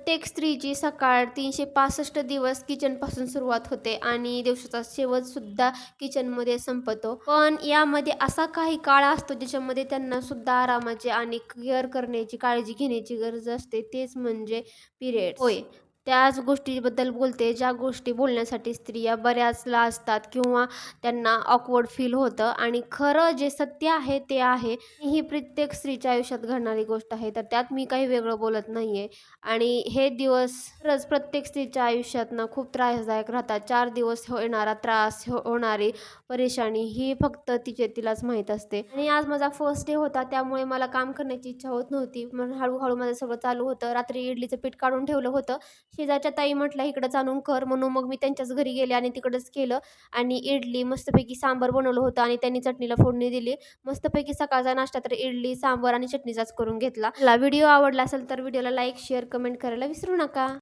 प्रत्येक स्त्रीची सकाळ 365 दिवस किचनपासून सुरुवात होते आणि दिवसाचा शेवटसुद्धा किचनमध्ये संपतो. पण यामध्ये असा काही काळ असतो ज्याच्यामध्ये त्यांना सुद्धा आरामाची आणि केअर करण्याची, काळजी घेण्याची गरज असते. तेच म्हणजे पिरियड्स. होय. त्याच गोष्टीबद्दल बोलते, ज्या गोष्टी बोलण्यासाठी स्त्रिया बऱ्याच लाजतात किंवा त्यांना ऑकवर्ड फील होतं आणि खरं जे सत्य आहे ते आहे. ही प्रत्येक स्त्रीच्या आयुष्यात घडणारी गोष्ट आहे. तर त्यात मी काही वेगळं बोलत नाहीये. आणि हे दिवस खरंच प्रत्येक स्त्रीच्या आयुष्यात ना खूप त्रासदायक राहतात. 4 दिवस येणारा त्रास, होणारी परेशानी ही फक्त तिलाच माहीत असते. आणि आज माझा फर्स्ट डे होता, त्यामुळे मला काम करण्याची इच्छा होत नव्हती. मग हळू माझं सगळं चालू होतं. रात्री इडलीचं पीठ काढून ठेवलं होतं. शेजारच्या ताई म्हटल्या इकडंच आणून कर, म्हणून मग मी त्यांच्याच घरी गेले आणि तिकडंच केलं. आणि इडली मस्तपैकी सांबार बनवलं होतं आणि त्यांनी चटणीला फोडणी दिली. मस्तपैकी सकाळचा नाश्ता तर इडली, सांबार आणि चटणीचाच करून घेतला. व्हिडिओ आवडला असेल तर व्हिडिओला लाईक, शेअर, कमेंट करायला विसरू नका.